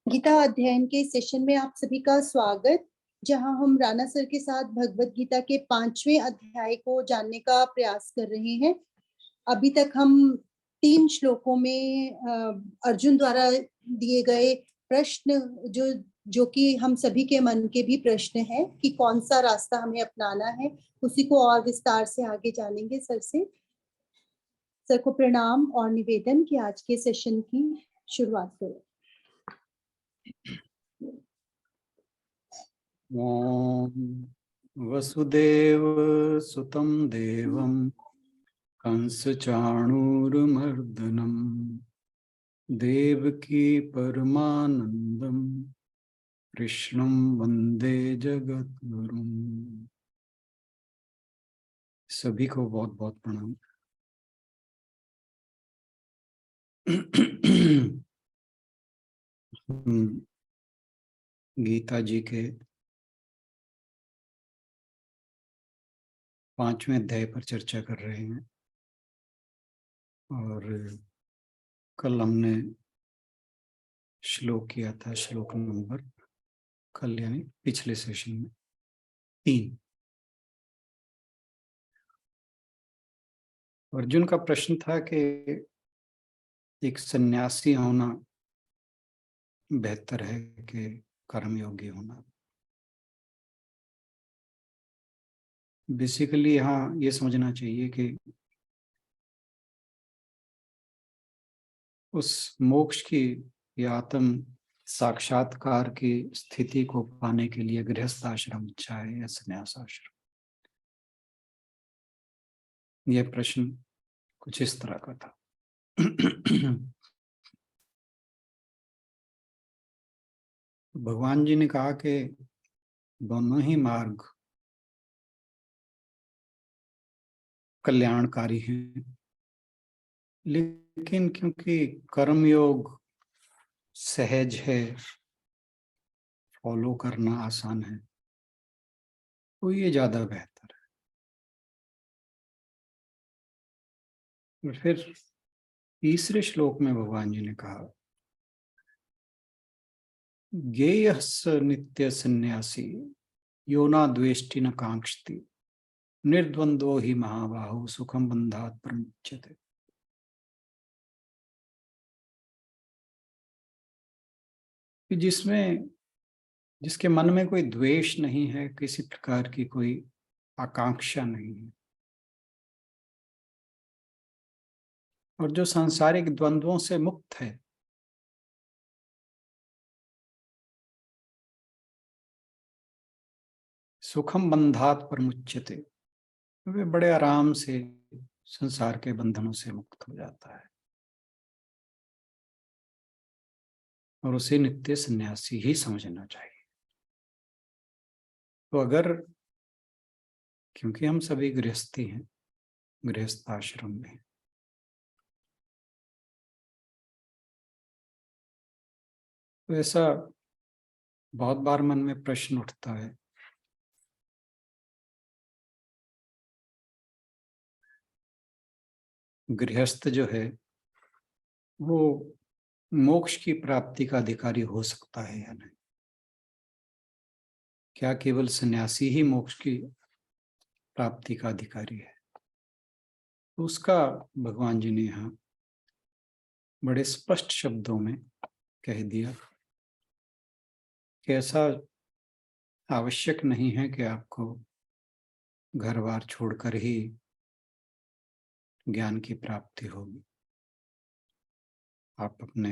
गीता अध्ययन के सेशन में आप सभी का स्वागत, जहां हम राणा सर के साथ भगवत गीता के 5वें अध्याय को जानने का प्रयास कर रहे हैं। अभी तक हम 3 श्लोकों में अर्जुन द्वारा दिए गए प्रश्न जो कि हम सभी के मन के भी प्रश्न है कि कौन सा रास्ता हमें अपनाना है, उसी को और विस्तार से आगे जानेंगे सर से। सर को प्रणाम और निवेदन कि आज के सेशन की शुरुआत करें। ओम वसुदेव सुतं देवं कंसचाणूरमर्दनं देवकी परमानंदं कृष्णं वंदे जगद्गुरुं। सभी को बहुत बहुत प्रणाम। गीता जी के 5वें अध्याय पर चर्चा कर रहे हैं और कल हमने श्लोक किया था, श्लोक नंबर कल यानी पिछले सेशन में 3। अर्जुन का प्रश्न था कि एक सन्यासी होना बेहतर है कि कर्मयोगी होना। बेसिकली यहाँ ये समझना चाहिए कि उस मोक्ष की या आत्म साक्षात्कार की स्थिति को पाने के लिए गृहस्थ आश्रम अच्छा है या संन्यास आश्रम। यह प्रश्न कुछ इस तरह का था। भगवान जी ने कहा कि दोनों ही मार्ग कल्याणकारी हैं, लेकिन क्योंकि कर्मयोग सहज है, फॉलो करना आसान है, तो ये ज्यादा बेहतर है। और फिर तीसरे श्लोक में भगवान जी ने कहा, ज्ञेयः स नित्य सन्यासी यो न द्वेष्टि न कांक्षति निर्द्वंद्वो हि महाबाहो सुखम बंधात् प्रमुच्यते। जिसके मन में कोई द्वेष नहीं है, किसी प्रकार की कोई आकांक्षा नहीं है, और जो सांसारिक द्वंद्वों से मुक्त है, सुखम बंधात् प्रमुच्यते, वे बड़े आराम से संसार के बंधनों से मुक्त हो जाता है और उसे नित्य सन्यासी ही समझना चाहिए। तो अगर, क्योंकि हम सभी गृहस्थी हैं, गृहस्थ आश्रम में, तो ऐसा बहुत बार मन में प्रश्न उठता है, गृहस्थ जो है वो मोक्ष की प्राप्ति का अधिकारी हो सकता है या नहीं? क्या केवल सन्यासी ही मोक्ष की प्राप्ति का अधिकारी है? तो उसका भगवान जी ने यहाँ बड़े स्पष्ट शब्दों में कह दिया कि ऐसा आवश्यक नहीं है कि आपको घर बार छोड़कर ही ज्ञान की प्राप्ति होगी। आप अपने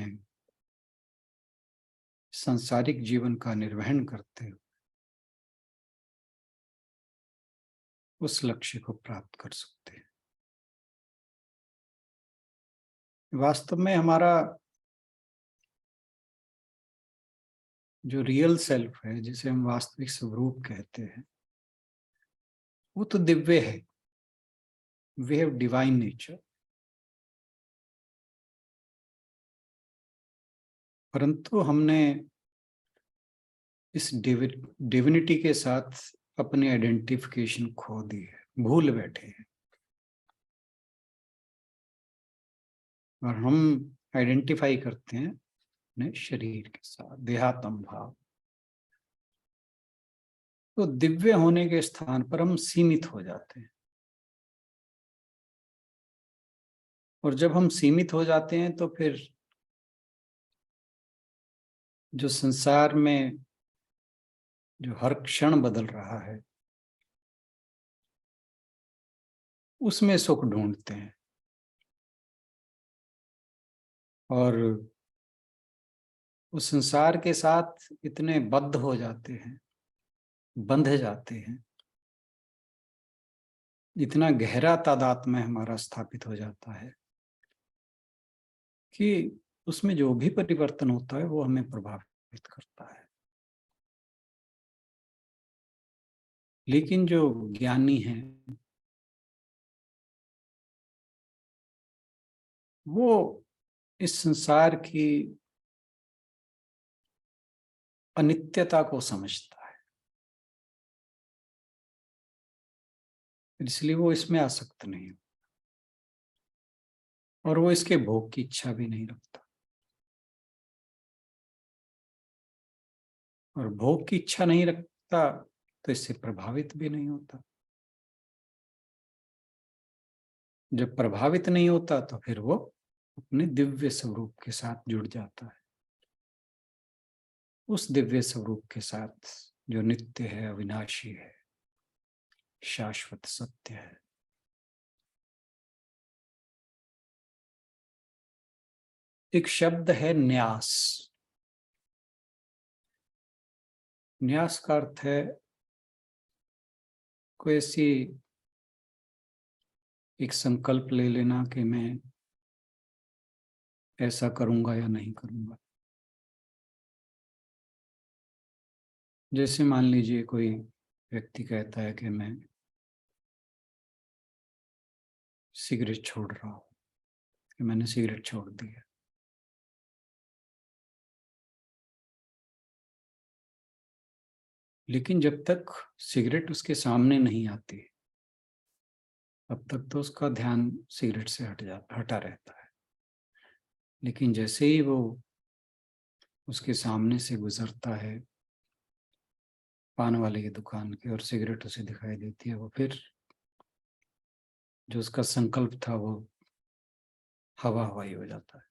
सांसारिक जीवन का निर्वहन करते हो, उस लक्ष्य को प्राप्त कर सकते हैं। वास्तव में हमारा जो रियल सेल्फ है, जिसे हम वास्तविक स्वरूप कहते हैं, वो तो दिव्य है। वी हैव डिवाइन नेचर, परंतु हमने इस डिविनिटी के साथ अपनी आइडेंटिफिकेशन खो दी है, भूल बैठे हैं, और हम आइडेंटिफाई करते हैं अपने शरीर के साथ, देहात्म भाव। तो दिव्य होने के स्थान पर हम सीमित हो जाते हैं, और जब हम सीमित हो जाते हैं तो फिर जो संसार में जो हर क्षण बदल रहा है उसमें सुख ढूंढते हैं, और उस संसार के साथ इतने बद्ध हो जाते हैं, बंध जाते हैं, इतना गहरा तादात्म्य हमारा स्थापित हो जाता है कि उसमें जो भी परिवर्तन होता है वो हमें प्रभावित करता है। लेकिन जो ज्ञानी हैं वो इस संसार की अनित्यता को समझता है, इसलिए वो इसमें आसक्त नहीं, और वो इसके भोग की इच्छा भी नहीं रखता, और भोग की इच्छा नहीं रखता तो इससे प्रभावित भी नहीं होता। जब प्रभावित नहीं होता तो फिर वो अपने दिव्य स्वरूप के साथ जुड़ जाता है, उस दिव्य स्वरूप के साथ जो नित्य है, अविनाशी है, शाश्वत सत्य है। एक शब्द है न्यास। न्यास का अर्थ है कोई ऐसी एक संकल्प ले लेना कि मैं ऐसा करूंगा या नहीं करूंगा। जैसे मान लीजिए कोई व्यक्ति कहता है कि मैं सिगरेट छोड़ रहा हूं, कि मैंने सिगरेट छोड़ दी है। लेकिन जब तक सिगरेट उसके सामने नहीं आती तब तक तो उसका ध्यान सिगरेट से हटा रहता है। लेकिन जैसे ही वो उसके सामने से गुजरता है पान वाले की दुकान के, और सिगरेट उसे दिखाई देती है, वो फिर जो उसका संकल्प था वो हवा हवाई हो जाता है।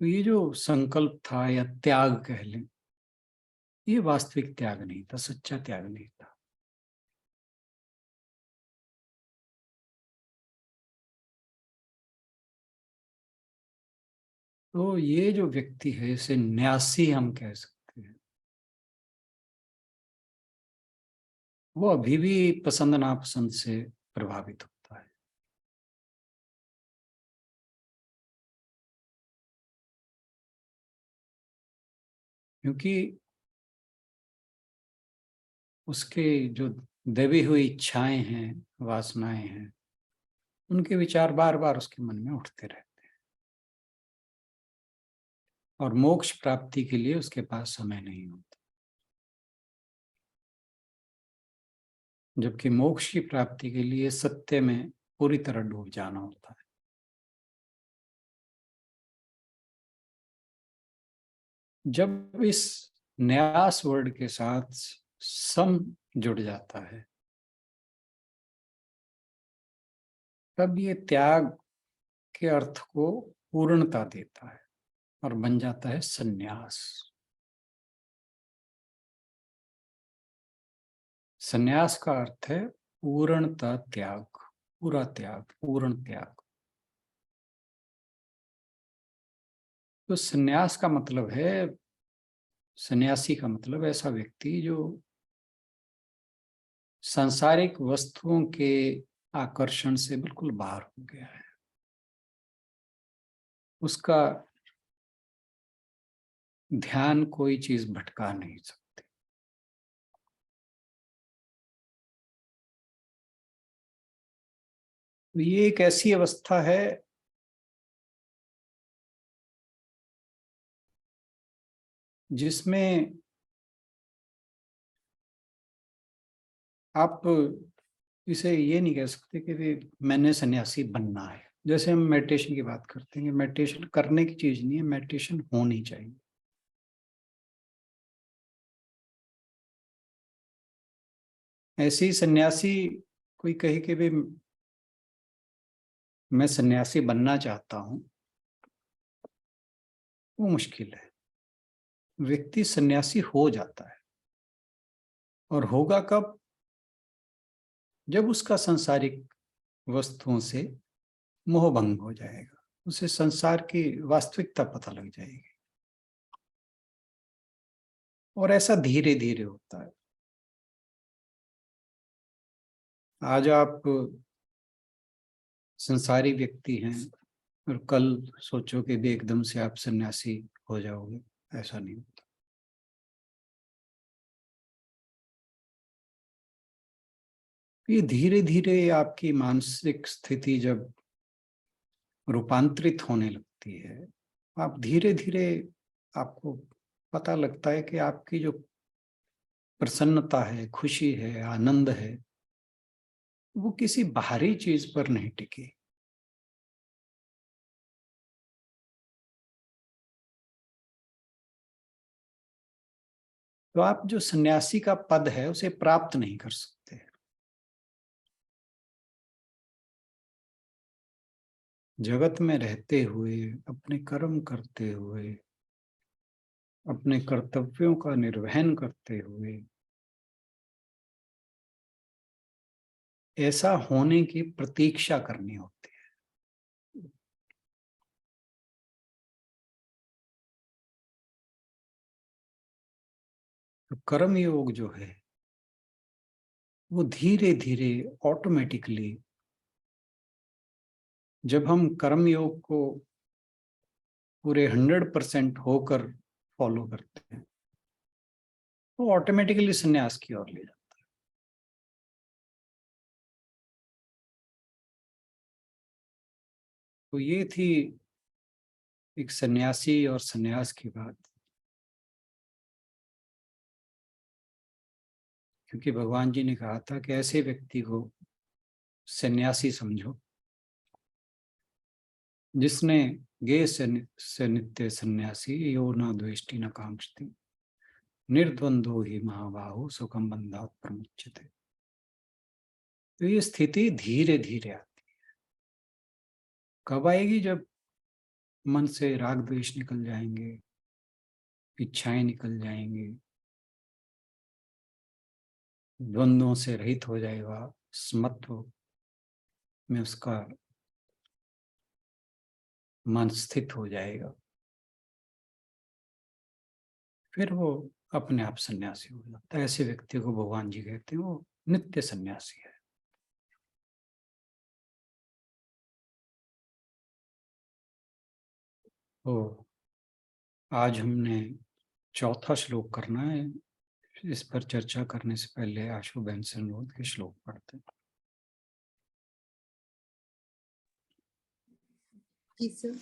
तो ये जो संकल्प था या त्याग कह लें, ये वास्तविक त्याग नहीं था, सच्चा त्याग नहीं था। तो ये जो व्यक्ति है इसे न्यासी हम कह सकते हैं। वो अभी भी पसंद नापसंद से प्रभावित होता है। क्योंकि उसके जो दबी हुई इच्छाएं हैं, वासनाएं हैं, उनके विचार बार बार उसके मन में उठते रहते हैं, और मोक्ष प्राप्ति के लिए उसके पास समय नहीं होता। जबकि मोक्ष की प्राप्ति के लिए सत्य में पूरी तरह डूब जाना होता है। जब इस न्यास वर्ड के साथ सम जुड़ जाता है तब ये त्याग के अर्थ को पूर्णता देता है और बन जाता है संन्यास। संन्यास का अर्थ है पूर्णता त्याग, पूरा त्याग, पूर्ण त्याग। तो संन्यास का मतलब है, सन्यासी का मतलब ऐसा व्यक्ति जो सांसारिक वस्तुओं के आकर्षण से बिल्कुल बाहर हो गया है। उसका ध्यान कोई चीज भटका नहीं सकती। तो ये एक ऐसी अवस्था है जिसमें आप इसे ये नहीं कह सकते कि मैंने सन्यासी बनना है। जैसे हम मेडिटेशन की बात करते हैं, मेडिटेशन करने की चीज नहीं है, मेडिटेशन होनी चाहिए। ऐसे ही सन्यासी कोई कहे कि भी मैं सन्यासी बनना चाहता हूं, वो मुश्किल है। व्यक्ति सन्यासी हो जाता है, और होगा कब? जब उसका सांसारिक वस्तुओं से मोह भंग हो जाएगा, उसे संसार की वास्तविकता पता लग जाएगी। और ऐसा धीरे धीरे होता है। आज आप संसारी व्यक्ति हैं और कल सोचो कि भी एकदम से आप सन्यासी हो जाओगे, ऐसा नहीं होता। ये धीरे धीरे आपकी मानसिक स्थिति जब रूपांतरित होने लगती है, आप धीरे धीरे आपको पता लगता है कि आपकी जो प्रसन्नता है, खुशी है, आनंद है, वो किसी बाहरी चीज पर नहीं टिकी। तो आप जो सन्यासी का पद है उसे प्राप्त नहीं कर सकते। जगत में रहते हुए, अपने कर्म करते हुए, अपने कर्तव्यों का निर्वहन करते हुए, ऐसा होने की प्रतीक्षा करनी होती है। तो कर्म योग जो है वो धीरे धीरे ऑटोमेटिकली, जब हम कर्म योग को पूरे 100% होकर फॉलो करते हैं, तो ऑटोमेटिकली संन्यास की ओर ले जाता है। तो ये थी एक सन्यासी और संन्यास की बात। क्योंकि भगवान जी ने कहा था कि ऐसे व्यक्ति को सन्यासी समझो जिसने गे से नित्य सन्यासी यो न द्वेष्टि न कांक्षति निर्द्वंदो ही महाबाहु सुखम बंधात् प्रमुच्यते। तो ये स्थिति धीरे धीरे आती है। कब आएगी? जब मन से राग द्वेष निकल जाएंगे, इच्छाएं निकल जाएंगी, द्वंद्वों से रहित हो जाएगा, समत्व में उसका मन स्थित हो जाएगा, फिर वो अपने आप सन्यासी हो जाता है। ऐसे व्यक्ति को भगवान जी कहते हैं वो नित्य सन्यासी है। तो आज हमने चौथा श्लोक करना है। इस पर चर्चा करने से पहले आशु बहन से अनुरोध के श्लोक पढ़ते हैं। जी सर।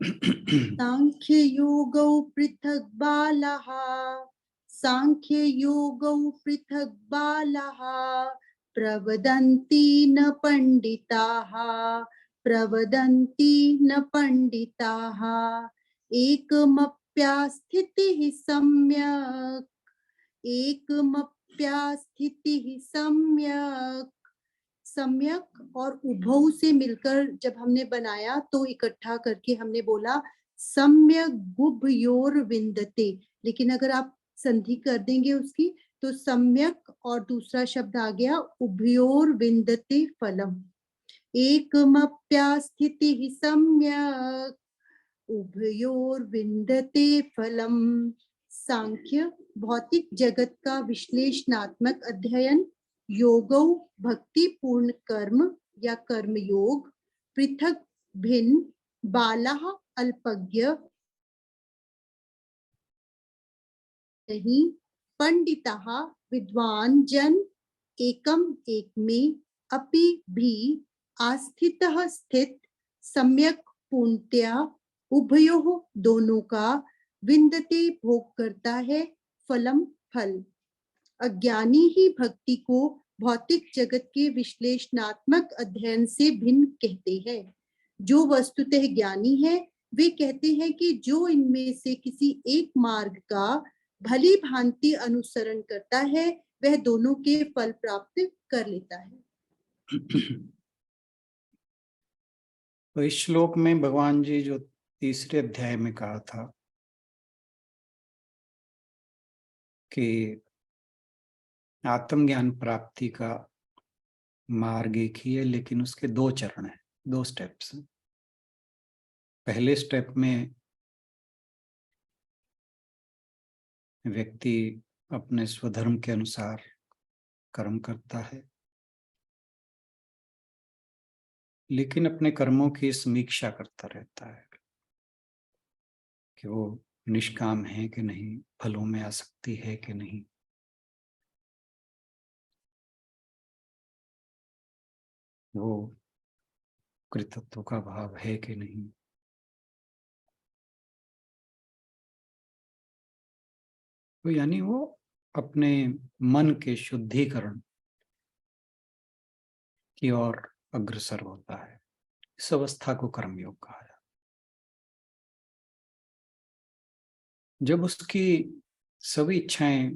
सांख्य योगौ पृथक बालः, सांख्य योगौ पृथक बालः, प्रवदन्ति न पंडिताः, प्रवदन्ति न पंडिताः, एकमप्यास्थितिः सम्यक्, एकमप्यास्थितिः सम्यक्। सम्यक और उभौ से मिलकर जब हमने बनाया तो इकट्ठा करके हमने बोला सम्यक गुभयोर विन्दते। लेकिन अगर आप संधि कर देंगे उसकी तो सम्यक और दूसरा शब्द आ गया उभयोर विन्दते फलम। एकमप्यास्थितिः सम्यक उभयोर विन्दते फलम। सांख्य भौतिक जगत का विश्लेषणात्मक अध्ययन, योगौ भक्ति पूर्ण कर्म या कर्म योग, पृथक भिन्न, बालः अल्पज्ञ नहीं, पंडितः विद्वान जन, एकम एक में, अपि भी आस्थितः स्थित, सम्यक पूर्णतया, उभयोः दोनों का, विन्दते भोग करता है, फलम फल। अज्ञानी ही भक्ति को भौतिक जगत के विश्लेषणात्मक अध्ययन से भिन्न कहते हैं। जो वस्तुतः ज्ञानी है वे कहते हैं कि जो इनमें से किसी एक मार्ग का भली भांति अनुसरण करता है वह दोनों के फल प्राप्त कर लेता है। तो इस श्लोक में भगवान जी जो तीसरे अध्याय में कहा था कि आत्मज्ञान प्राप्ति का मार्ग एक ही है, लेकिन उसके दो चरण हैं, दो स्टेप्स हैं। पहले स्टेप में व्यक्ति अपने स्वधर्म के अनुसार कर्म करता है, लेकिन अपने कर्मों की समीक्षा करता रहता है कि वो निष्काम है कि नहीं, फलों में आसक्ति है कि नहीं। वो कृतत्व का भाव है कि नहीं। तो यानी वो अपने मन के शुद्धिकरण की ओर अग्रसर होता है। इस अवस्था को कर्मयोग कहा जाता है। जब उसकी सभी इच्छाएं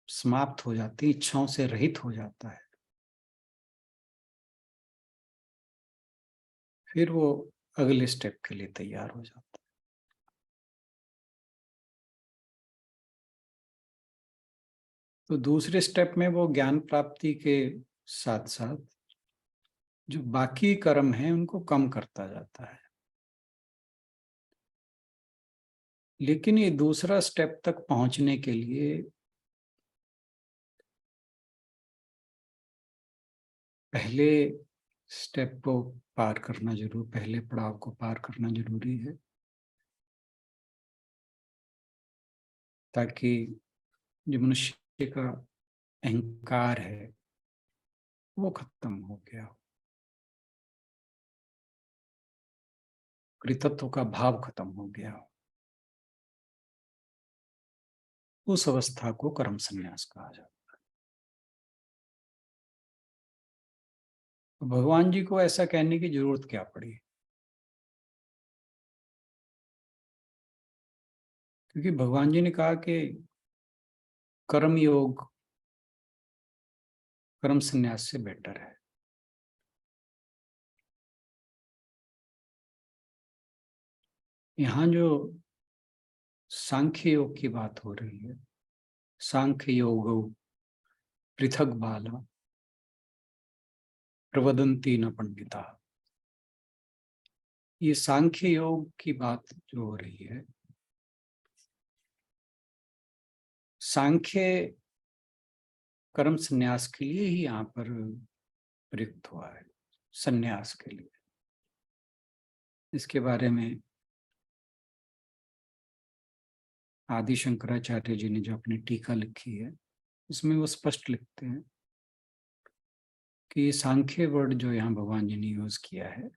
समाप्त हो जाती, इच्छाओं से रहित हो जाता है, फिर वो अगले स्टेप के लिए तैयार हो जाता है। तो दूसरे स्टेप में वो ज्ञान प्राप्ति के साथ साथ जो बाकी कर्म हैं उनको कम करता जाता है। लेकिन ये दूसरा स्टेप तक पहुंचने के लिए पहले स्टेप को पार करना जरूर, पहले पड़ाव को पार करना जरूरी है, ताकि जो मनुष्य का अहंकार है वो खत्म हो गया हो, कृतत्व का भाव खत्म हो गया हो। उस अवस्था को कर्म संन्यास कहा जाता है। तो भगवान जी को ऐसा कहने की जरूरत क्या पड़ी? क्योंकि भगवान जी ने कहा कि कर्म योग कर्म संन्यास से बेटर है। यहाँ जो सांख्य योग की बात हो रही है, सांख्य योग पृथक बाला प्रवदंती न पंडिता, ये सांख्य योग की बात जो हो रही है, सांख्य कर्म संन्यास के लिए ही यहाँ पर प्रयुक्त हुआ है, संन्यास के लिए। इसके बारे में आदि शंकराचार्य जी ने जो अपनी टीका लिखी है उसमें वो स्पष्ट लिखते हैं कि सांख्य वर्ड जो यहाँ भगवान जी ने यूज किया है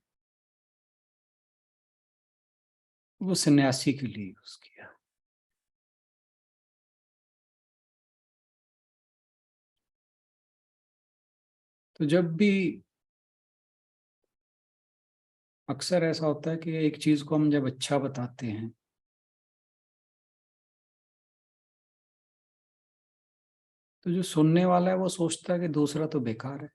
वो सन्यासी के लिए यूज किया। तो जब भी अक्सर ऐसा होता है कि एक चीज को हम जब अच्छा बताते हैं तो जो सुनने वाला है वो सोचता है कि दूसरा तो बेकार है,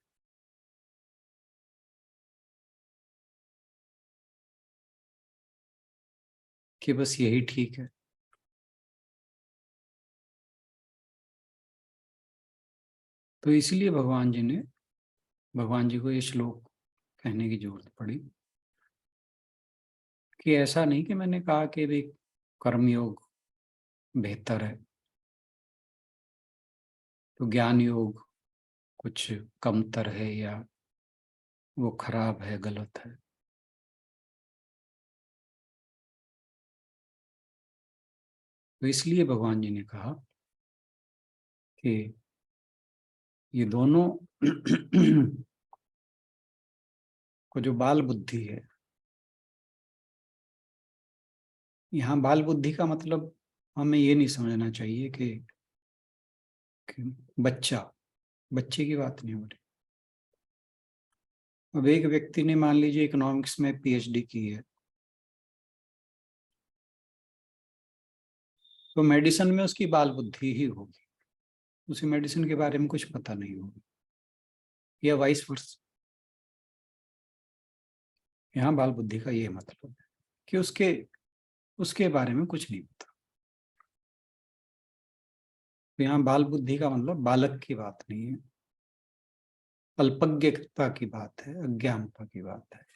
कि बस यही ठीक है। तो इसलिए भगवान जी को ये श्लोक कहने की जरूरत पड़ी कि ऐसा नहीं कि मैंने कहा कि भाई कर्मयोग बेहतर है तो ज्ञान योग कुछ कमतर है या वो खराब है, गलत है। तो इसलिए भगवान जी ने कहा कि ये दोनों को जो बाल बुद्धि है, यहाँ बाल बुद्धि का मतलब हमें ये नहीं समझना चाहिए कि बच्चा बच्चे की बात नहीं हो रही। अब एक व्यक्ति ने मान लीजिए इकोनॉमिक्स में पीएचडी की है, तो मेडिसिन में उसकी बाल बुद्धि ही होगी, उसे मेडिसिन के बारे में कुछ पता नहीं होगा, या वाइस वर्सा। यहाँ बाल बुद्धि का ये मतलब है कि उसके बारे में कुछ नहीं पता। तो यहाँ बाल बुद्धि का मतलब बालक की बात नहीं है, अल्पज्ञता की बात है, अज्ञानता की बात है।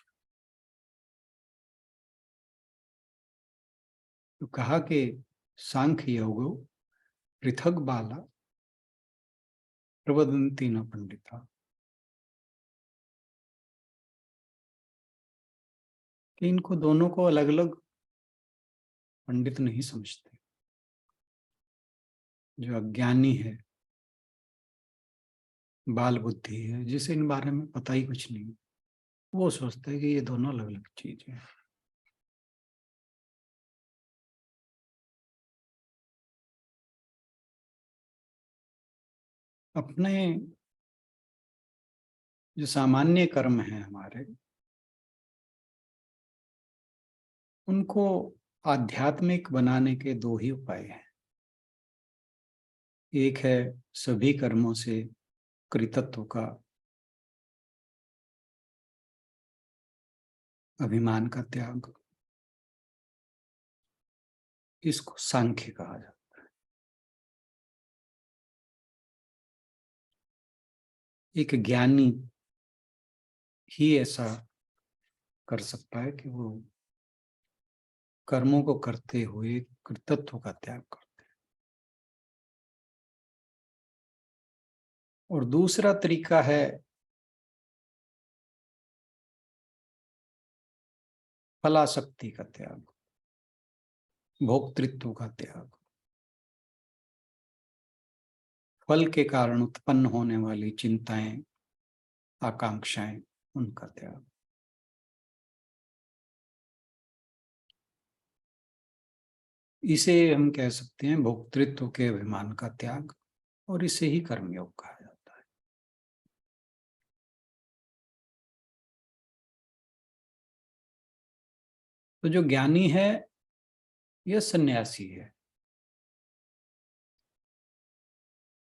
तो कहा कि सांख्य योगो पृथक बाला प्रवदंती न पंडिता, कि इनको दोनों को अलग अलग पंडित नहीं समझते। जो अज्ञानी है, बाल बुद्धि है, जिसे इन बारे में पता ही कुछ नहीं, वो सोचता है कि ये दोनों अलग अलग चीजें हैं। अपने जो सामान्य कर्म है हमारे, उनको आध्यात्मिक बनाने के दो ही उपाय हैं। एक है सभी कर्मों से कृतत्व का, अभिमान का त्याग, इसको सांख्य कहा जाता है। एक ज्ञानी ही ऐसा कर सकता है कि वो कर्मों को करते हुए कृतत्व का त्याग करते हैं। और दूसरा तरीका है फलासक्ति का त्याग, भोक्तृत्व का त्याग, फल के कारण उत्पन्न होने वाली चिंताएं, आकांक्षाएं, उनका त्याग। इसे हम कह सकते हैं भोक्तृत्व के अभिमान का त्याग, और इसे ही कर्मयोग कहा जाता है। तो जो ज्ञानी है यह सन्यासी है,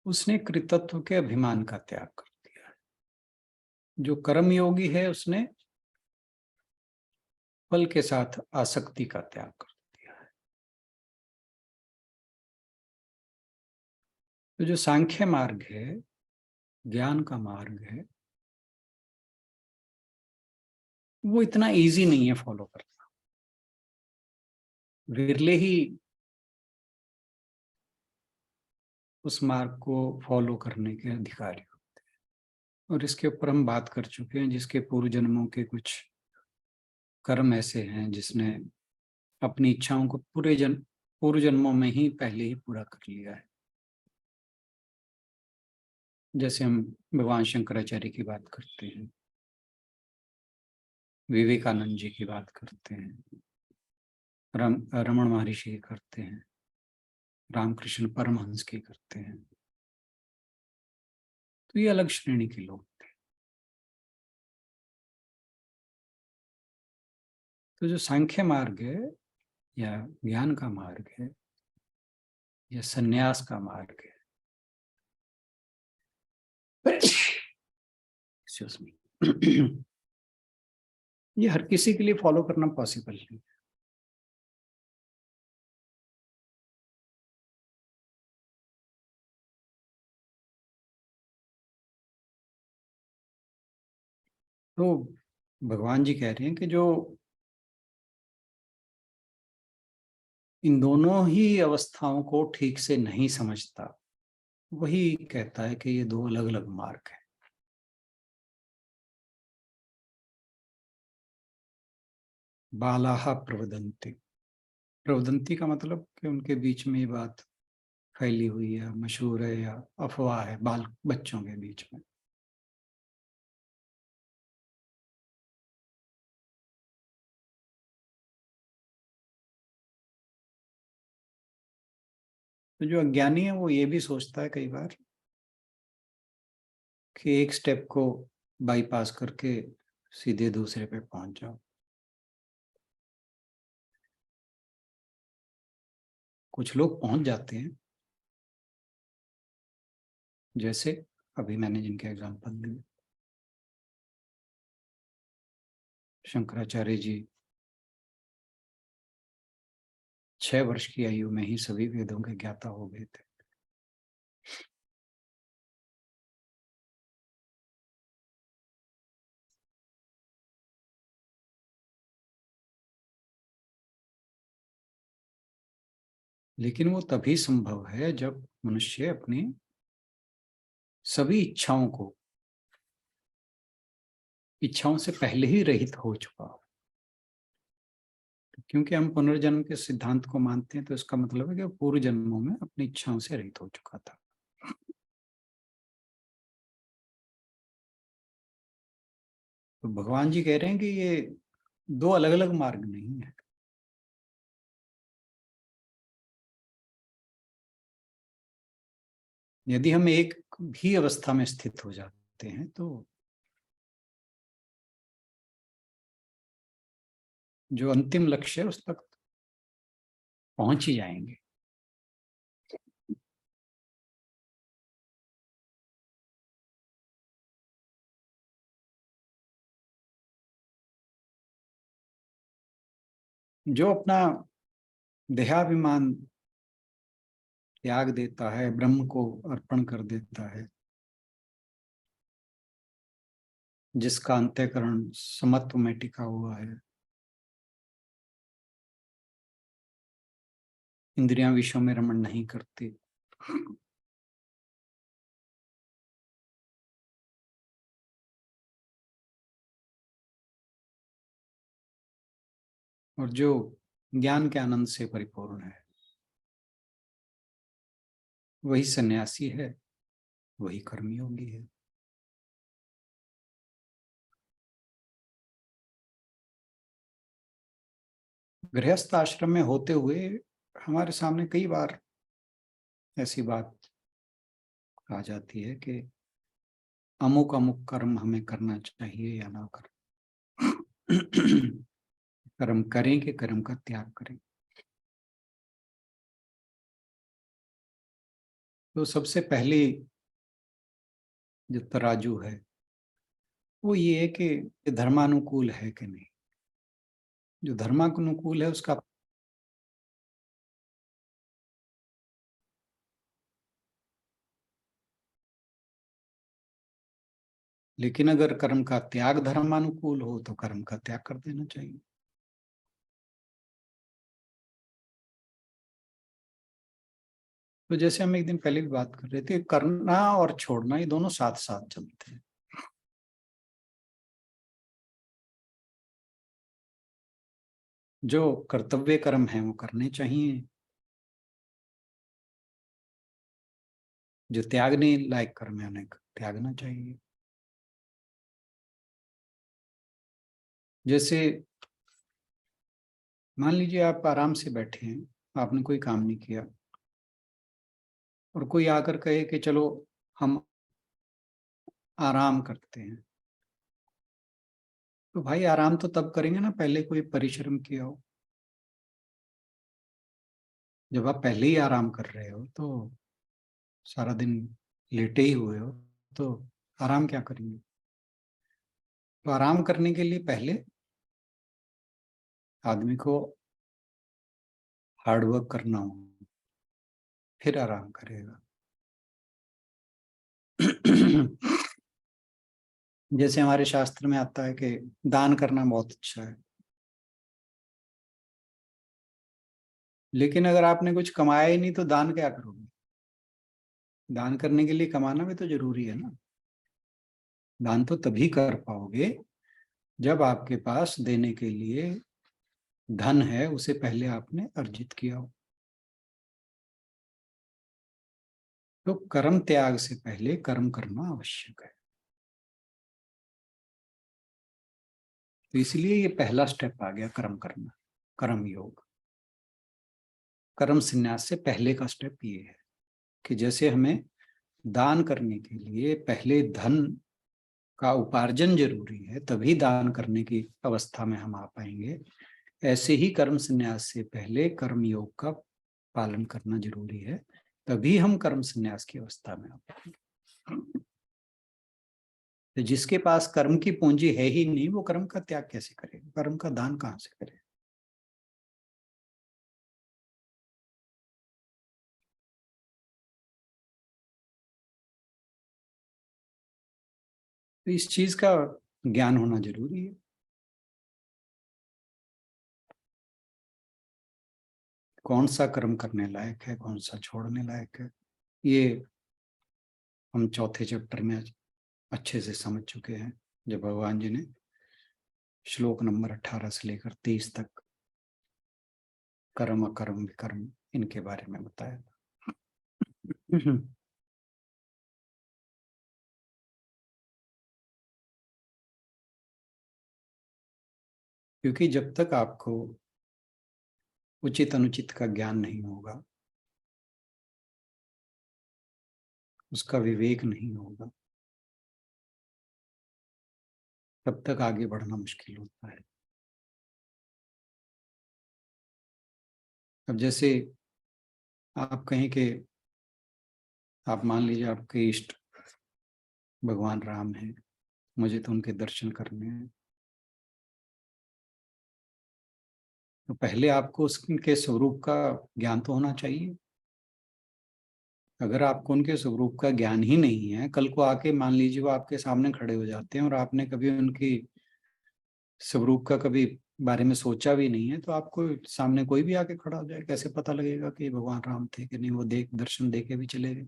उसने कृतत्व के अभिमान का त्याग कर दिया है। जो कर्मयोगी है उसने फल के साथ आसक्ति का त्याग कर दिया है। तो जो सांख्य मार्ग है, ज्ञान का मार्ग है, वो इतना इजी नहीं है फॉलो करना। विरले ही उस मार्ग को फॉलो करने के अधिकारी होते हैं। और इसके ऊपर हम बात कर चुके हैं, जिसके पूर्व जन्मों के कुछ कर्म ऐसे हैं जिसने अपनी इच्छाओं को पूर्व जन्मों में ही पहले ही पूरा कर लिया है। जैसे हम भगवान शंकराचार्य की बात करते हैं, विवेकानंद जी की बात करते हैं, रमण महर्षि की करते हैं, रामकृष्ण परमहंस की करते हैं। तो ये अलग श्रेणी के लोग थे। तो जो सांख्य मार्ग है, या ज्ञान का मार्ग है, या संन्यास का मार्ग है, एक्सक्यूज मी, ये हर किसी के लिए फॉलो करना पॉसिबल नहीं। तो भगवान जी कह रहे हैं कि जो इन दोनों ही अवस्थाओं को ठीक से नहीं समझता, वही कहता है कि ये दो अलग अलग मार्ग हैं। बालाहा प्रवदंती, प्रवदंती का मतलब कि उनके बीच में ये बात फैली हुई है, मशहूर है, या अफवाह है बाल बच्चों के बीच में। तो जो अज्ञानी है वो ये भी सोचता है कई बार कि एक स्टेप को बाईपास करके सीधे दूसरे पे पहुंच जाओ। कुछ लोग पहुंच जाते हैं, जैसे अभी मैंने जिनके एग्जांपल दिए, शंकराचार्य जी 6 वर्ष की आयु में ही सभी वेदों के ज्ञाता हो गए थे। लेकिन वो तभी संभव है जब मनुष्य अपनी सभी इच्छाओं से पहले ही रहित हो चुका हो। क्योंकि हम पुनर्जन्म के सिद्धांत को मानते हैं, तो इसका मतलब है कि वो पूर्व जन्मों में अपनी इच्छाओं से रहित हो चुका था। तो भगवान जी कह रहे हैं कि ये 2 अलग अलग मार्ग नहीं है। यदि हम एक भी अवस्था में स्थित हो जाते हैं तो जो अंतिम लक्ष्य है उस तक पहुंच ही जाएंगे। जो अपना देहाभिमान त्याग देता है, ब्रह्म को अर्पण कर देता है, जिसका अंतःकरण समत्व में टिका हुआ है, इंद्रियां विषयों में रमण नहीं करती, और जो ज्ञान के आनंद से परिपूर्ण है, वही सन्यासी है, वही कर्मयोगी है। गृहस्थ आश्रम में होते हुए हमारे सामने कई बार ऐसी बात आ जाती है कि अमुक अमुक कर्म हमें करना चाहिए या ना करें। कर्म करें कि कर्म का त्याग करें। तो सबसे पहली जो तराजू है वो ये है कि ये धर्मानुकूल है कि नहीं। जो धर्मानुकूल है उसका, लेकिन अगर कर्म का त्याग धर्मानुकूल हो तो कर्म का त्याग कर देना चाहिए। तो जैसे हम एक दिन पहले भी बात कर रहे थे, करना और छोड़ना ये दोनों साथ साथ चलते हैं। जो कर्तव्य कर्म है वो करने चाहिए, जो त्यागने लायक कर्म है उन्हें त्यागना चाहिए। जैसे मान लीजिए आप आराम से बैठे हैं, आपने कोई काम नहीं किया, और कोई आकर कहे कि चलो हम आराम करते हैं, तो भाई आराम तो तब करेंगे ना पहले कोई परिश्रम किया हो। जब आप पहले ही आराम कर रहे हो तो सारा दिन लेटे ही हुए हो, तो आराम क्या करेंगे। तो आराम करने के लिए पहले आदमी को हार्ड वर्क करना हो, फिर आराम करेगा। जैसे हमारे शास्त्र में आता है कि दान करना बहुत अच्छा है, लेकिन अगर आपने कुछ कमाया ही नहीं तो दान क्या करोगे। दान करने के लिए कमाना भी तो जरूरी है ना। दान तो तभी कर पाओगे जब आपके पास देने के लिए धन है, उसे पहले आपने अर्जित किया हो। तो कर्म त्याग से पहले कर्म करना आवश्यक है। तो इसलिए ये पहला स्टेप आ गया, कर्म करना, कर्म योग। कर्म संन्यास से पहले का स्टेप ये है कि जैसे हमें दान करने के लिए पहले धन का उपार्जन जरूरी है, तभी दान करने की अवस्था में हम आ पाएंगे। ऐसे ही कर्म संन्यास से पहले कर्म योग का पालन करना जरूरी है, तभी हम कर्म संन्यास की अवस्था में आ पाएंगे। तो जिसके पास कर्म की पूंजी है ही नहीं, वो कर्म का त्याग कैसे करेगा, कर्म का दान कहां से करेगा? तो इस चीज का ज्ञान होना जरूरी है। कौन सा कर्म करने लायक है, कौन सा छोड़ने लायक है, ये हम चौथे चैप्टर में अच्छे से समझ चुके हैं, जब भगवान जी ने श्लोक नंबर 18 से लेकर 23 तक कर्म अकर्म विकर्म इनके बारे में बताया था। क्योंकि जब तक आपको उचित अनुचित का ज्ञान नहीं होगा, उसका विवेक नहीं होगा, तब तक आगे बढ़ना मुश्किल होता है। अब जैसे आप कहें कि आप मान लीजिए आपके इष्ट भगवान राम हैं, मुझे तो उनके दर्शन करने हैं, तो पहले आपको उनके स्वरूप का ज्ञान तो होना चाहिए। अगर आपको उनके स्वरूप का ज्ञान ही नहीं है, कल को आके मान लीजिए वो आपके सामने खड़े हो जाते हैं और आपने कभी उनकी स्वरूप का कभी बारे में सोचा भी नहीं है, तो आपको सामने कोई भी आके खड़ा हो जाए, कैसे पता लगेगा कि भगवान राम थे कि नहीं? वो दर्शन दे के भी चले गए।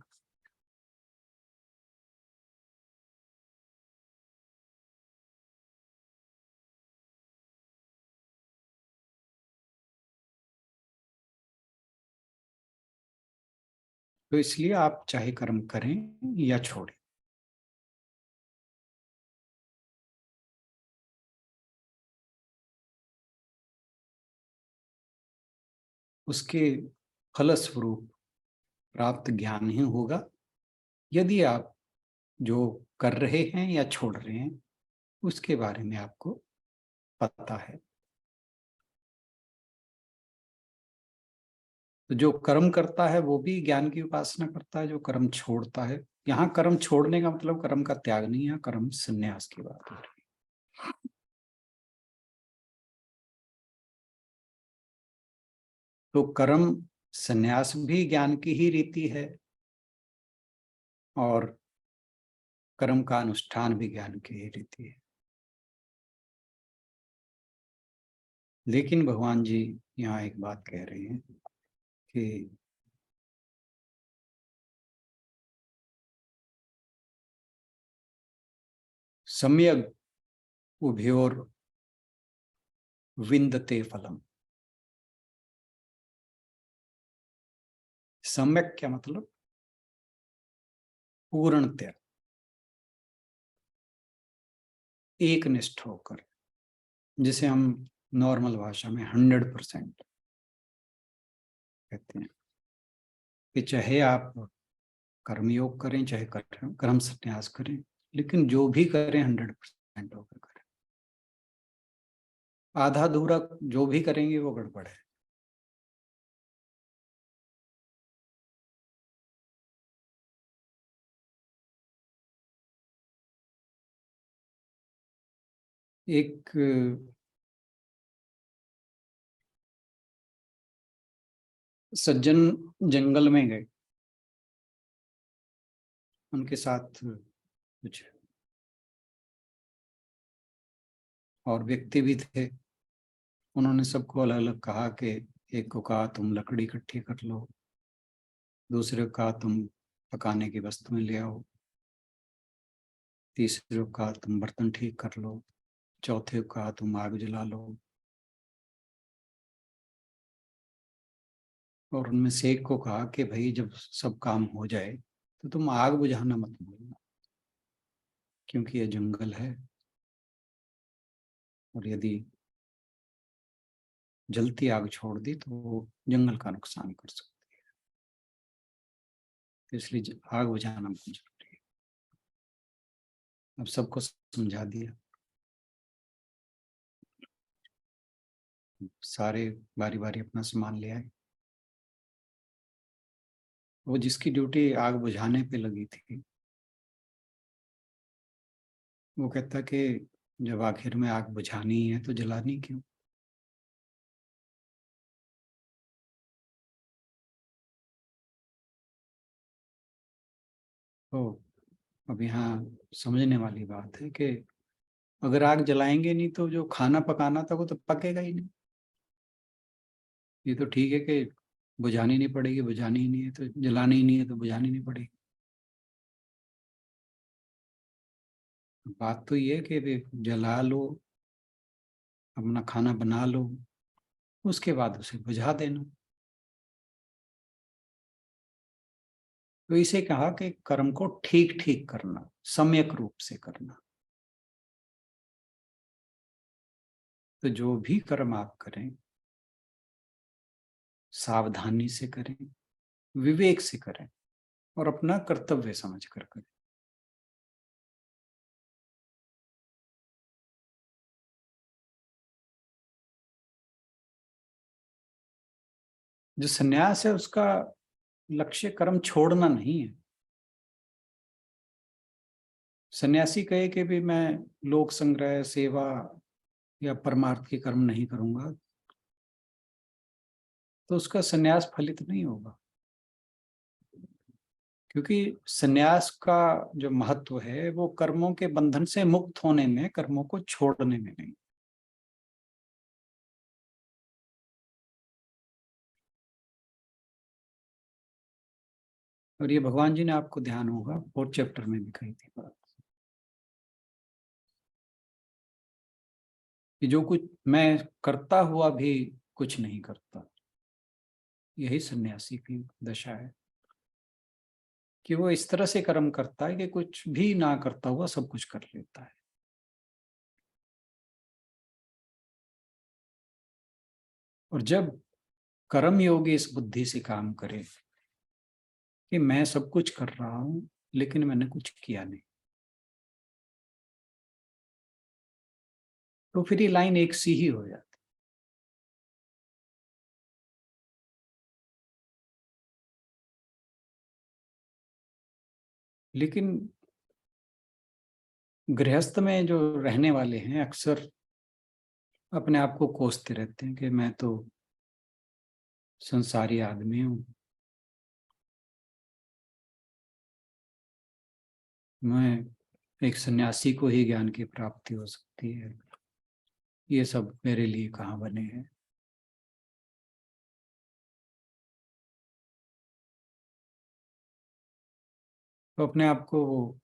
तो इसलिए आप चाहे कर्म करें या छोड़ें, उसके फलस्वरूप प्राप्त ज्ञान ही होगा, यदि आप जो कर रहे हैं या छोड़ रहे हैं उसके बारे में आपको पता है। तो जो कर्म करता है वो भी ज्ञान की उपासना करता है, जो कर्म छोड़ता है, यहाँ कर्म छोड़ने का मतलब कर्म का त्याग नहीं है, कर्म संन्यास की बात हो रही है। तो कर्म संन्यास भी ज्ञान की ही रीति है और कर्म का अनुष्ठान भी ज्ञान की ही रीति है। लेकिन भगवान जी यहाँ एक बात कह रहे हैं कि सम्यक उभयोर विंदते फलम। सम्यक क्या मतलब? पूर्णतया, एक निष्ठ होकर, जिसे हम नॉर्मल भाषा में 100% कहते हैं, कि चाहे आप कर्मयोग करें चाहे कर्म संन्यास करें, लेकिन जो भी करें 100% होकर करें। आधा अधूरा जो भी करेंगे वो गड़बड़ है। एक सज्जन जंगल में गए, उनके साथ कुछ और व्यक्ति भी थे। उन्होंने सबको अलग अलग कहा कि एक को कहा तुम लकड़ी इकट्ठी कर लो, दूसरे को कहा तुम पकाने की वस्तुएं ले आओ, तीसरे को कहा तुम बर्तन ठीक कर लो, चौथे को कहा तुम आग जला लो, और उनमें से एक को कहा कि भाई जब सब काम हो जाए तो तुम आग बुझाना मत भूलना, क्योंकि यह जंगल है और यदि जलती आग छोड़ दी तो वो जंगल का नुकसान कर सकती है। इसलिए आग बुझाना बहुत जरूरी है। अब सबको समझा दिया, सारे बारी बारी अपना सामान ले आए। वो जिसकी ड्यूटी आग बुझाने पे लगी थी, वो कहता कि जब आखिर में आग बुझानी है तो जलानी क्यों? तो अब यहाँ समझने वाली बात है कि अगर आग जलाएंगे नहीं तो जो खाना पकाना था वो तो पकेगा ही नहीं। ये तो ठीक है कि बुझानी नहीं पड़ेगी, बुझानी ही नहीं है तो जलानी ही नहीं है तो बुझानी नहीं पड़ेगी। बात तो ये है कि वे जला लो, अपना खाना बना लो, उसके बाद उसे बुझा देना। तो इसे कहा कि कर्म को ठीक ठीक करना, सम्यक रूप से करना। तो जो भी कर्म आप करें, सावधानी से करें, विवेक से करें और अपना कर्तव्य समझ कर करें। जो सन्यास है उसका लक्ष्य कर्म छोड़ना नहीं है। सन्यासी कहे कि भी मैं लोक संग्रह, सेवा या परमार्थ के कर्म नहीं करूंगा, तो उसका सन्यास फलित नहीं होगा। क्योंकि सन्यास का जो महत्व है वो कर्मों के बंधन से मुक्त होने में, कर्मों को छोड़ने में नहीं। और ये भगवान जी ने, आपको ध्यान होगा, 4th चैप्टर में भी कही थी बात कि जो कुछ मैं करता हुआ भी कुछ नहीं करता, यही सन्यासी की दशा है कि वो इस तरह से कर्म करता है कि कुछ भी ना करता हुआ सब कुछ कर लेता है। और जब कर्म योगी इस बुद्धि से काम करे कि मैं सब कुछ कर रहा हूं लेकिन मैंने कुछ किया नहीं, तो फिर ये लाइन एक सी ही हो जाती। लेकिन गृहस्थ में जो रहने वाले हैं अक्सर अपने आप को कोसते रहते हैं कि मैं तो संसारी आदमी हूं, मैं एक सन्यासी को ही ज्ञान की प्राप्ति हो सकती है, ये सब मेरे लिए कहाँ बने हैं। तो अपने आप को वो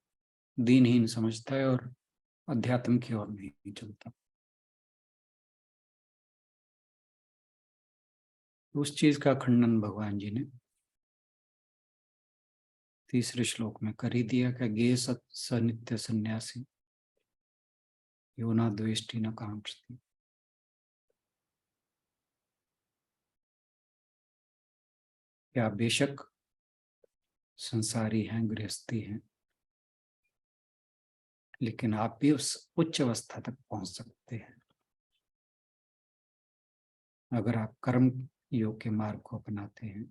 दीनहीन समझता है और अध्यात्म की ओर नहीं चलता। उस चीज का खंडन भगवान जी ने 3रे श्लोक में कर ही दिया कि गे सत स नित्य सन्यासी यो न द्वेष्टि न कांक्षति। क्या बेशक संसारी हैं, गृहस्थी हैं, लेकिन आप भी उस उच्च अवस्था तक पहुंच सकते हैं अगर आप कर्म योग के मार्ग को अपनाते हैं,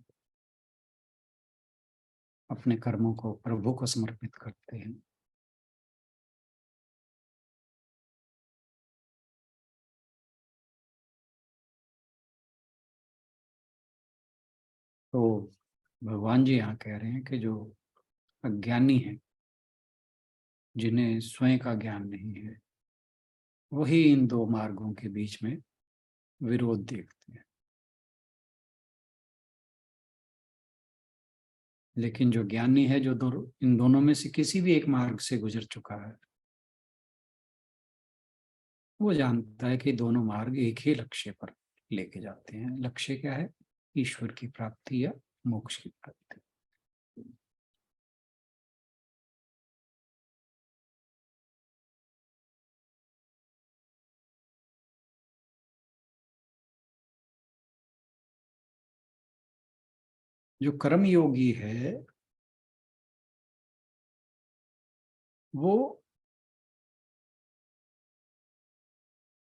अपने कर्मों को प्रभु को समर्पित करते हैं। तो भगवान जी यहाँ कह रहे हैं कि जो अज्ञानी है, जिन्हें स्वयं का ज्ञान नहीं है, वही इन दो मार्गों के बीच में विरोध देखते हैं। लेकिन जो ज्ञानी है, जो इन दोनों में से किसी भी एक मार्ग से गुजर चुका है, वो जानता है कि दोनों मार्ग एक ही लक्ष्य पर लेके जाते हैं। लक्ष्य क्या है? ईश्वर की प्राप्ति या मोक्ष की प्राप्ति। जो कर्म योगी है वो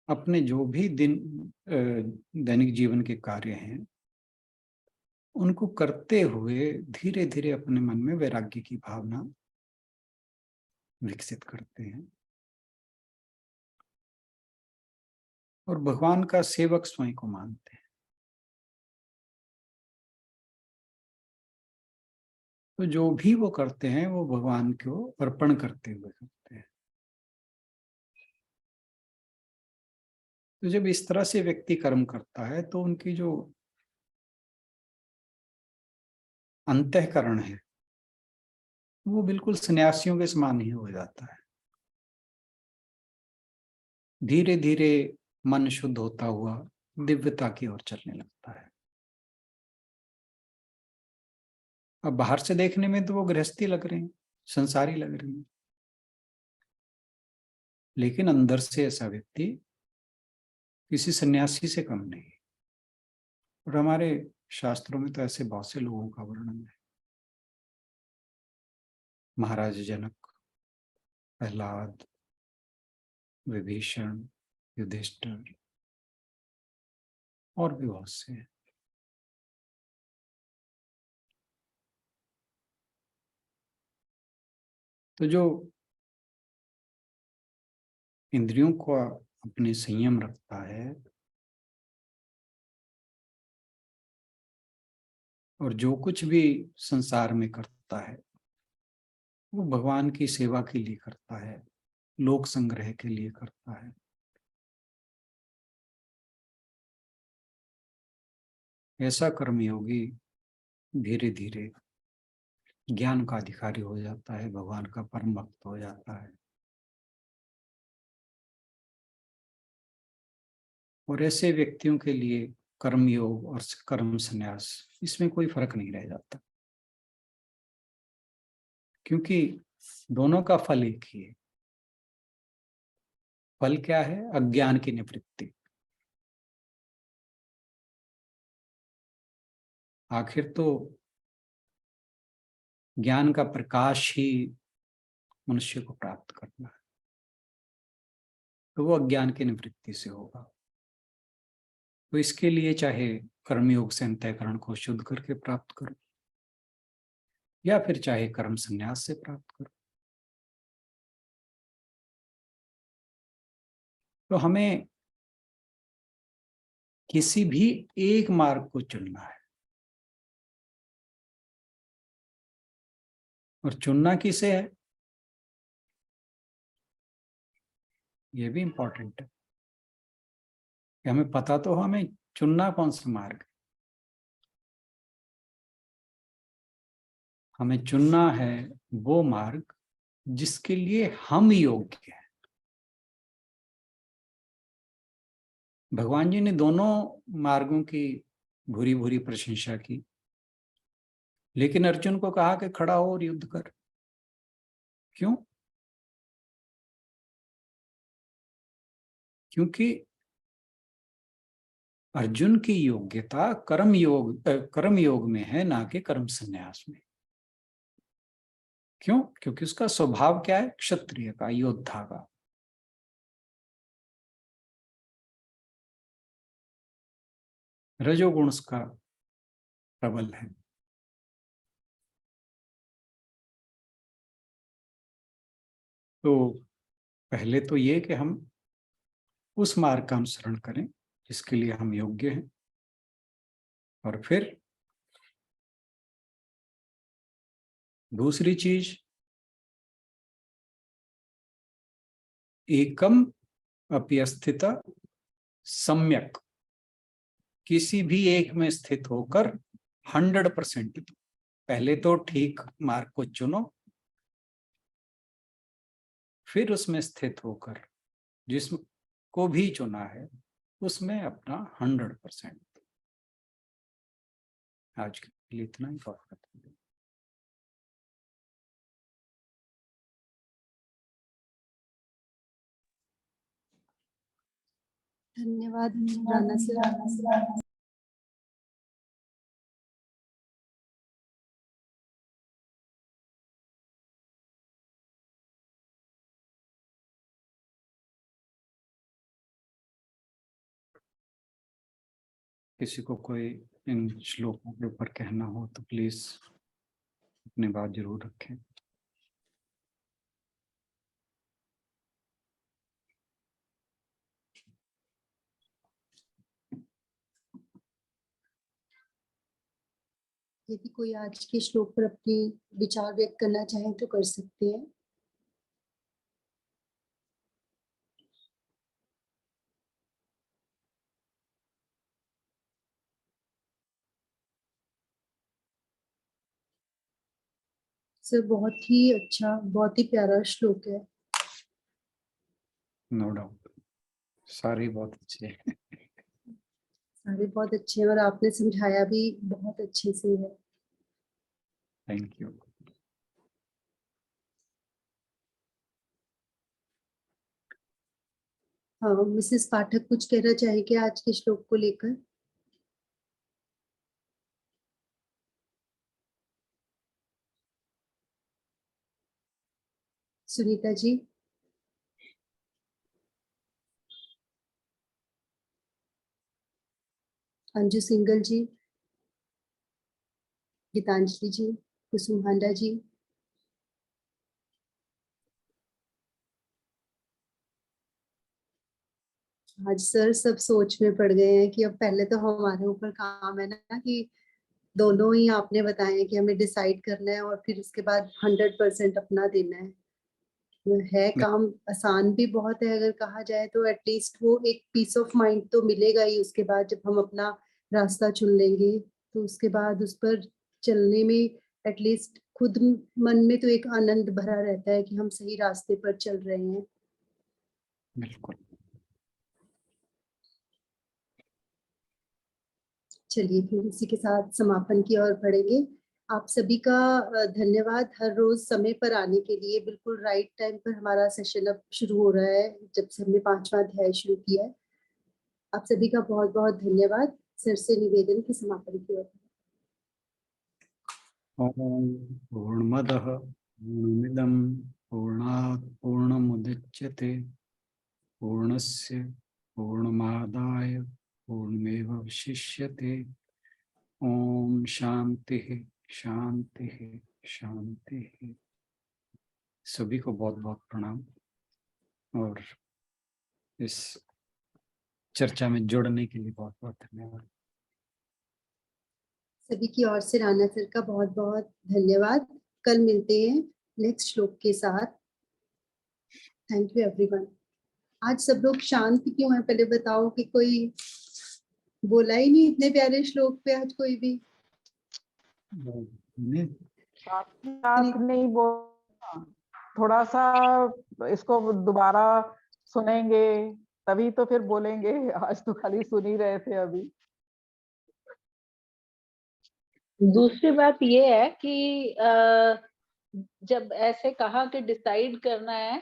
अपने जो भी दैनिक जीवन के कार्य हैं उनको करते हुए धीरे धीरे अपने मन में वैराग्य की भावना विकसित करते हैं और भगवान का सेवक स्वयं को मानते हैं। तो जो भी वो करते हैं वो भगवान को अर्पण करते हुए करते हैं। तो जब इस तरह से व्यक्ति कर्म करता है तो उनकी जो अंतःकरण है वो बिल्कुल सन्यासियों के समान ही हो जाता है। धीरे धीरे मन शुद्ध होता हुआ दिव्यता की ओर चलने लगता है। अब बाहर से देखने में तो वो गृहस्थी लग रहे हैं, संसारी लग रहे हैं, लेकिन अंदर से ऐसा व्यक्ति किसी सन्यासी से कम नहीं। और हमारे शास्त्रों में तो ऐसे बहुत से लोगों का वर्णन है। महाराज जनक, प्रहलाद, विभीषण, युधिष्ठिर और भी बहुत से हैं। तो जो इंद्रियों को अपने संयम रखता है और जो कुछ भी संसार में करता है वो भगवान की सेवा के लिए करता है, लोक संग्रह के लिए करता है, ऐसा कर्मयोगी धीरे धीरे ज्ञान का अधिकारी हो जाता है, भगवान का परम भक्त हो जाता है। और ऐसे व्यक्तियों के लिए कर्मयोग और कर्म संन्यास इसमें कोई फर्क नहीं रह जाता, क्योंकि दोनों का फल एक ही है। फल क्या है? अज्ञान की निवृत्ति। आखिर तो ज्ञान का प्रकाश ही मनुष्य को प्राप्त करना है, तो वो अज्ञान की निवृत्ति से होगा। तो इसके लिए चाहे कर्मयोग से अंतःकरण को शुद्ध करके प्राप्त करो या फिर चाहे कर्म संन्यास से प्राप्त करो, तो हमें किसी भी एक मार्ग को चुनना है। और चुनना किसे है ये भी इंपॉर्टेंट है कि हमें पता तो हमें चुनना कौन सा मार्ग है। हमें चुनना है वो मार्ग जिसके लिए हम योग्य हैं। भगवान जी ने दोनों मार्गों की भूरी भूरी प्रशंसा की, लेकिन अर्जुन को कहा कि खड़ा हो और युद्ध कर। क्यों? क्योंकि अर्जुन की योग्यता कर्म योग में है, ना कि कर्म संन्यास में। क्यों? क्योंकि उसका स्वभाव क्या है? क्षत्रिय का, योद्धा का। रजोगुण उसका प्रबल है। तो पहले तो ये कि हम उस मार्ग का अनुसरण करें जिसके लिए हम योग्य हैं, और फिर दूसरी चीज, एकम अपि स्थिता सम्यक, किसी भी एक में स्थित होकर 100%। पहले तो ठीक मार्ग को चुनो, फिर उसमें स्थित होकर जिसको भी चुना है उसमें अपना 100%। आज के लिए इतना ही बहुत। धन्यवाद राणा सर। किसी को कोई इन श्लोकों के ऊपर कहना हो तो प्लीज अपनी बात जरूर रखें। यदि कोई आज के श्लोक पर अपनी विचार व्यक्त करना चाहे तो कर सकते हैं। सर बहुत ही अच्छा, बहुत ही प्यारा श्लोक है। नो डाउट, सारे बहुत अच्छे हैं। सारे बहुत अच्छे हैं और आपने समझाया भी बहुत अच्छे से है। Thank you. हाँ, मिसेस पाठक कुछ कहना चाहेंगे आज के श्लोक को लेकर? सुनीता जी। अंजू सिंगल जी, गीतांजलि जी, कुसुम हांडा जी। आज सर सब सोच में पड़ गए हैं कि अब पहले तो हमारे ऊपर काम है ना कि दोनों ही आपने बताया कि हमें डिसाइड करना है और फिर उसके बाद 100% अपना देना है। है काम आसान भी बहुत है अगर कहा जाए तो, एटलीस्ट वो एक पीस ऑफ माइंड तो मिलेगा ही उसके बाद जब हम अपना रास्ता चुन लेंगे, तो उसके बाद उस पर चलने में एटलीस्ट खुद मन में तो एक आनंद भरा रहता है कि हम सही रास्ते पर चल रहे हैं। बिल्कुल। चलिए फिर इसी के साथ समापन की ओर बढ़ेंगे। आप सभी का धन्यवाद हर रोज समय पर आने के लिए। बिल्कुल राइट टाइम पर हमारा सेशन अब शुरू हो रहा है जब से हमने 5वां अध्याय शुरू किया है। आप सभी का बहुत बहुत धन्यवाद। सर से निवेदन की समापन की ओर। ओम पूर्णमदः पूर्णमिदं पूर्णात् पूर्णमुदच्यते पूर्णस्य पूर्णमादाय पूर्णमेवावशिष्यते। ओम शांति शांति शांति। सभी को बहुत बहुत प्रणाम और इस चर्चा में जुड़ने के लिए बहुत बहुत धन्यवाद। सभी की ओर से राणा सर का बहुत बहुत धन्यवाद। कल मिलते हैं नेक्स्ट श्लोक के साथ। Thank you everyone. आज सब लोग शांत क्यों हैं पहले बताओ, कि कोई बोला ही नहीं इतने प्यारे श्लोक पे आज कोई भी? साथ नहीं बोल, थोड़ा सा इसको दोबारा सुनेंगे तभी तो फिर बोलेंगे। आज तो खाली सुन ही रहे थे अभी। दूसरी बात ये है कि जब ऐसे कहा कि डिसाइड करना है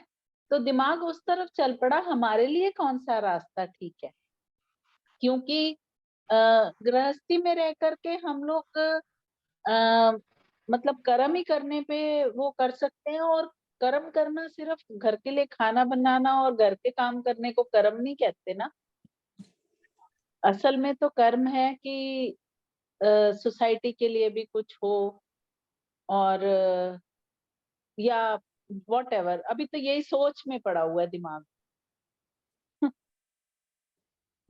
तो दिमाग उस तरफ चल पड़ा, हमारे लिए कौन सा रास्ता ठीक है। क्योंकि गृहस्थी में रह करके हम लोग मतलब कर्म ही करने पे वो कर सकते हैं, और कर्म करना सिर्फ घर के लिए खाना बनाना और घर के काम करने को कर्म नहीं कहते ना। असल में तो कर्म है कि सोसाइटी के लिए भी कुछ हो, और या व्हाटएवर। अभी तो यही सोच में पड़ा हुआ है दिमाग।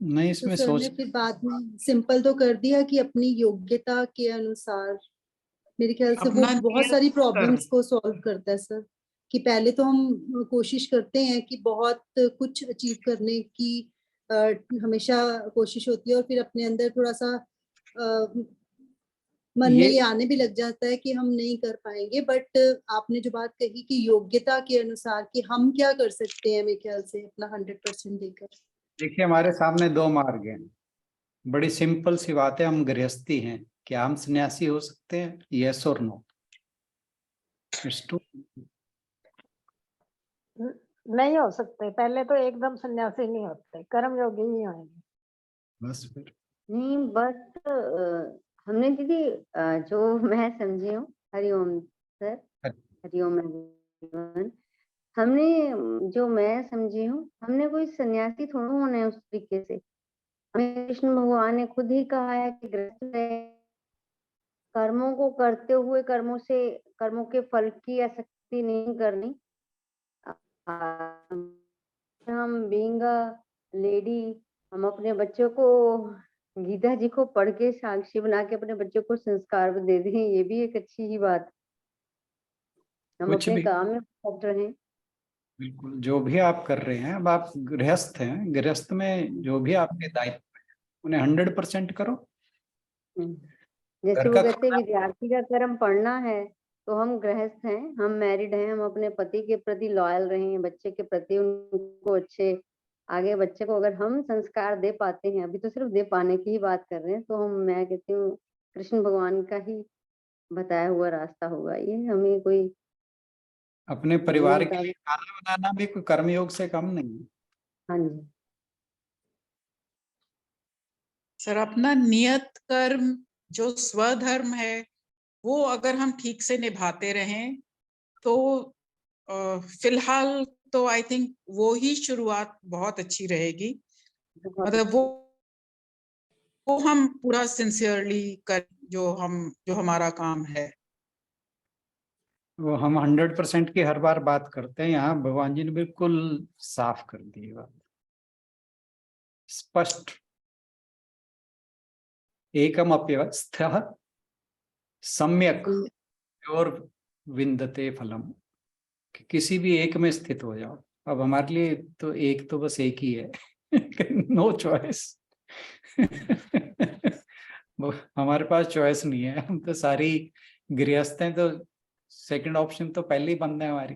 नहीं, तो इसमें सर ने सोच फिर बाद में सिंपल तो कर दिया कि अपनी योग्यता के अनुसार। मेरे ख्याल से वो अपना बहुत सारी प्रॉब्लम्स को सॉल्व करता है सर। कि पहले तो हम कोशिश करते हैं कि बहुत कुछ अचीव करने की हमेशा कोशिश होती है, और फिर अपने अंदर थोड़ा सा मन में ये आने भी लग जाता है कि हम नहीं कर पाएंगे। बट आपने जो बात कही कि योग्यता के अनुसार कि हम क्या कर सकते हैं, मेरे ख्याल से अपना 100% देकर। देखिए, हमारे सामने दो मार्ग हैं। बड़ी सिंपल सी बात है, हम गृहस्थी हैं, क्या हम सन्यासी हो सकते हैं? यस और नो? नहीं हो सकते, पहले तो एकदम सन्यासी नहीं होते, कर्म योगी ही होंगे। बस फिर नहीं, बस हमने दीदी जो मैं समझी हूँ, हरिओम सर, हरिओम एवरीवन। हमने जो मैं समझी हूँ, हमने कोई सन्यासी थोड़ा होना है उस तरीके से। हमें कृष्ण भगवान ने खुद ही कहा है कि गृहस्थ में कर्मों को करते हुए कर्मों के फल की आसक्ति नहीं करनी। हम बीइंग अ लेडी, हम अपने बच्चों को गीता जी को पढ़ के साक्षी बना के अपने बच्चों को संस्कार दे दें, ये भी एक अच्छी ही बात। हम कुछ अपने भी काम में परफेक्ट रहें। बिल्कुल, जो भी आप कर रहे हैं, अब आप गृहस्थ हैं, गृहस्थ में जो भी आपके दायित्व हैं उन्हें 100% करो। जैसे घर वो का कहते हैं खाना विद्यार्थी का कर्म पढ़ना है, तो हम गृहस्थ हैं, हम मैरिड हैं, हम अपने पति के प्रति लॉयल रहें, बच्चे के प्रति उनको अच्छे आगे बच्चे को अगर हम संस्कार दे पाते हैं, अभी तो सिर्फ दे पाने की ही बात कर रहे हैं, तो मैं कहती हूँ कृष्ण भगवान का ही बताया हुआ रास्ता होगा ये। हमें कोई अपने अपने परिवार के लिए मुताबिक। खाना बनाना भी कोई कर्मयोग से कम नहीं है। हाँ जी। सर, अपना नियत कर्म जो स्वधर्म है वो अगर हम ठीक से निभाते रहें तो फिलहाल तो आई थिंक वो ही शुरुआत बहुत अच्छी रहेगी। मतलब वो हम पूरा सिंसियरली कर जो हमारा काम है। वो हम 100% की हर बार बात करते हैं, यहाँ भगवान जी ने बिल्कुल साफ कर दी बात, स्पष्ट। एकम अप्यवस्थः सम्यक और विंदते फलम, कि किसी भी एक में स्थित हो जाओ। अब हमारे लिए तो एक तो बस एक ही है, नो चॉइस। हमारे पास चॉइस नहीं है, हम तो सारी गृहस्थ हैं, तो सेकंड ऑप्शन तो पहले ही बंद है हमारी।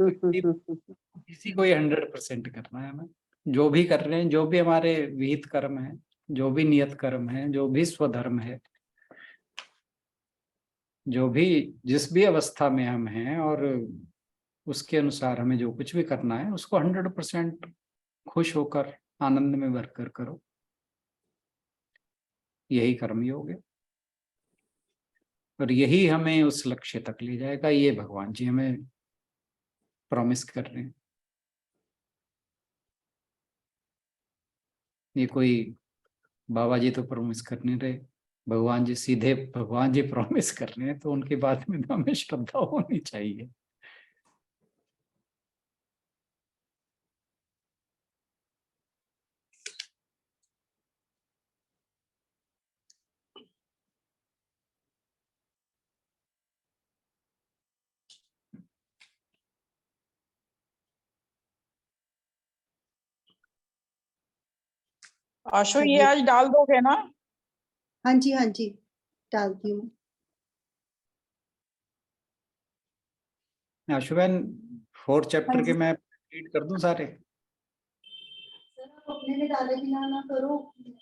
किसी को ही 100% करना है हमें। जो भी कर रहे हैं, जो भी हमारे विहित कर्म है, जो भी नियत कर्म है, जो भी स्वधर्म है, जो भी जिस भी अवस्था में हम हैं, और उसके अनुसार हमें जो कुछ भी करना है उसको 100% खुश होकर आनंद में भरकर करो। यही कर्मयोग है और यही हमें उस लक्ष्य तक ले जाएगा। ये भगवान जी हमें प्रॉमिस कर रहे हैं। ये कोई बाबा जी तो प्रॉमिस कर नहीं रहे, भगवान जी सीधे भगवान जी प्रॉमिस कर रहे हैं, तो उनकी बात में तो हमें श्रद्धा होनी चाहिए। आशु, ये चलिए। आज डाल दोगे ना? हाँ जी डालती हूँ। आशुबेन 4th चैप्टर हाँ के जी। मैं रीड कर दूं सारे? सर आप अपने में डाले बिना ना करो।